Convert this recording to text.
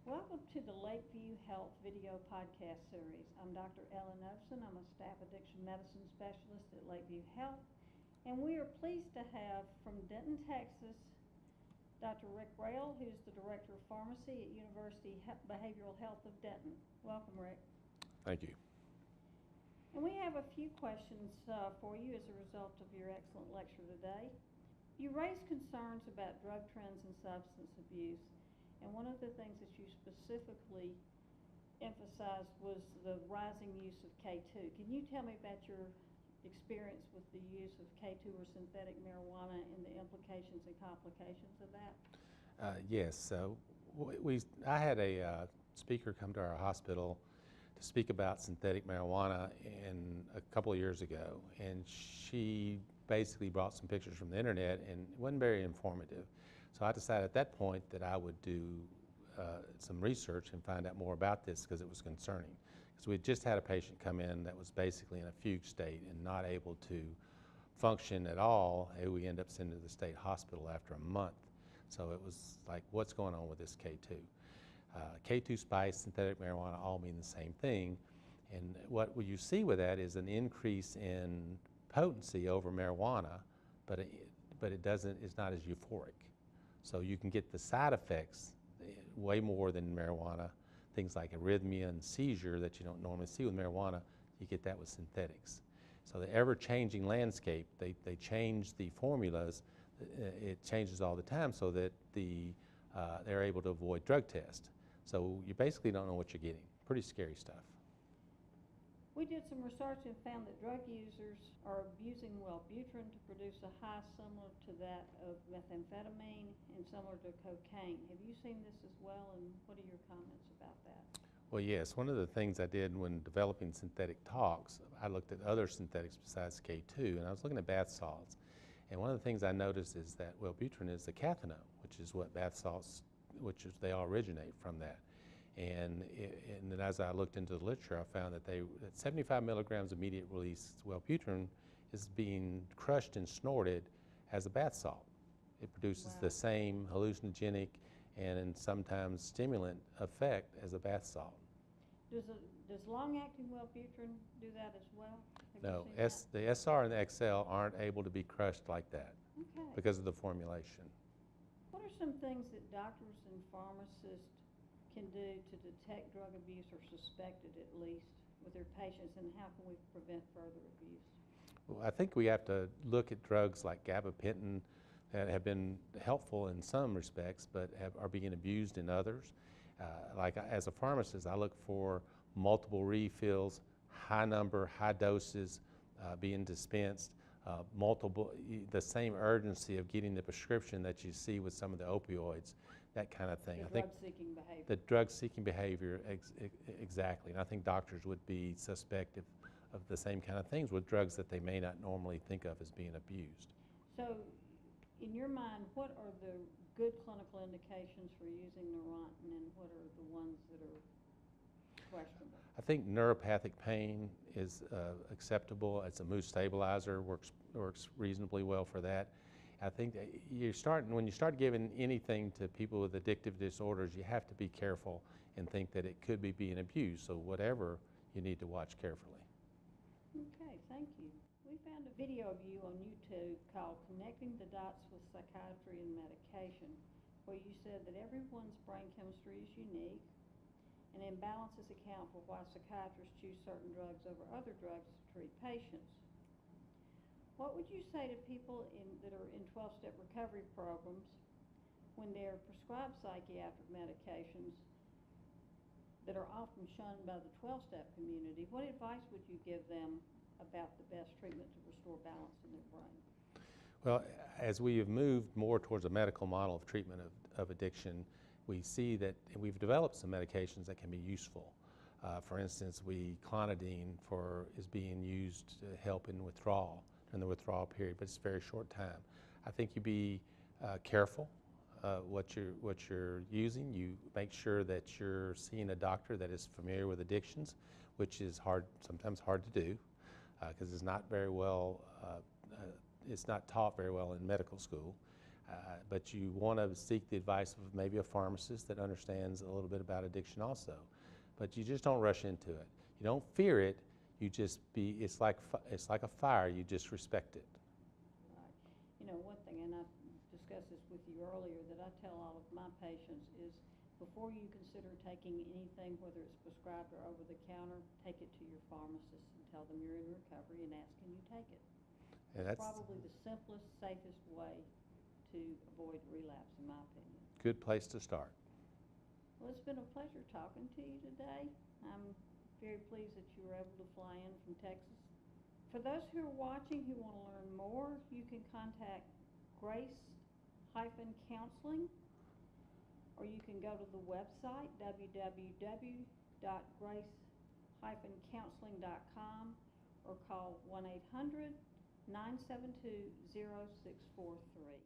Welcome to the Lakeview Health video podcast series. I'm Dr. Ellen Ovson. I'm a staff addiction medicine specialist at Lakeview Health, and we are pleased to have from Denton, Texas, Dr. Rayl, who's the Director of Pharmacy at University Behavioral Health of Denton. Welcome, Rick. Thank you. And we have a few questions for you as a result of your excellent lecture today. You raised concerns about drug trends and substance abuse. And one of the things that you specifically emphasized was the rising use of K2. Can you tell me about your experience with the use of K2 or synthetic marijuana and the implications and complications of that? Yes. So I had a speaker come to our hospital to speak about synthetic marijuana a couple of years ago, and she basically brought some pictures from the internet, and it wasn't very informative. So I decided at that point that I would do some research and find out more about this because it was concerning. Because we had just had a patient come in that was basically in a fugue state and not able to function at all, and we ended up sending to the state hospital after a month. So it was like, what's going on with this K2? K2 spice, synthetic marijuana all mean the same thing. And what you see with that is an increase in potency over marijuana, but it's not as euphoric. So you can get the side effects way more than marijuana, things like arrhythmia and seizure that you don't normally see with marijuana. You get that with synthetics. So the ever-changing landscape, they change the formulas. It changes all the time so that they're able to avoid drug tests. So you basically don't know what you're getting. Pretty scary stuff. We did some research and found that drug users are abusing wellbutrin to produce a high similar to that of methamphetamine and similar to cocaine. Have you seen this as well, and what are your comments about that? Well, yes. One of the things I did when developing synthetic tox, I looked at other synthetics besides K2, and I was looking at bath salts. And one of the things I noticed is that wellbutrin is the cathinone, which is what bath salts, they all originate from that. And then as I looked into the literature, I found that 75 milligrams immediate release wellbutrin is being crushed and snorted as a bath salt. It produces the same hallucinogenic and sometimes stimulant effect as a bath salt. Does long-acting wellbutrin do that as well? No, the SR and the XL aren't able to be crushed like that because of the formulation. What are some things that doctors and pharmacists can do to detect drug abuse, or suspect it at least, with their patients, and how can we prevent further abuse? Well, I think we have to look at drugs like gabapentin that have been helpful in some respects, but are being abused in others. Like as a pharmacist, I look for multiple refills, high number, high doses being dispensed, the same urgency of getting the prescription that you see with some of the opioids, that kind of thing. The drug-seeking behavior. The drug-seeking behavior, exactly. And I think doctors would be suspect of the same kind of things with drugs that they may not normally think of as being abused. So, in your mind, what are the good clinical indications for using Neurontin, and what are the ones that are questionable? I think neuropathic pain is acceptable. It's a mood stabilizer, works reasonably well for that. I think that when you start giving anything to people with addictive disorders, you have to be careful and think that it could be being abused. So whatever, you need to watch carefully. Okay, thank you. We found a video of you on YouTube called Connecting the Dots with Psychiatry and Medication, where you said that everyone's brain chemistry is unique, and imbalances account for why psychiatrists choose certain drugs over other drugs to treat patients. What would you say to people that are in 12-step recovery programs when they're prescribed psychiatric medications that are often shunned by the 12-step community? What advice would you give them about the best treatment to restore balance in their brain? Well, as we have moved more towards a medical model of treatment of addiction, we see that we've developed some medications that can be useful. For instance, clonidine is being used to help in withdrawal, during the withdrawal period, but it's a very short time. I think you be careful what you're using. You make sure that you're seeing a doctor that is familiar with addictions, which is sometimes hard to do because it's not taught very well in medical school. But you want to seek the advice of maybe a pharmacist that understands a little bit about addiction also. But you just don't rush into it. You don't fear it. You just it's like a fire. You just respect it. Right. You know, one thing, and I discussed this with you earlier, that I tell all of my patients is before you consider taking anything, whether it's prescribed or over the counter, take it to your pharmacist and tell them you're in recovery and ask, can you take it? And It's that's probably the simplest, safest way to avoid relapse, in my opinion. a good place to start. Well, it's been a pleasure talking to you today. I'm very pleased that you were able to fly in from Texas. For those who are watching who want to learn more, you can contact Grace-Counseling, or you can go to the website, www.grace-counseling.com, or call 1-800-972-0643.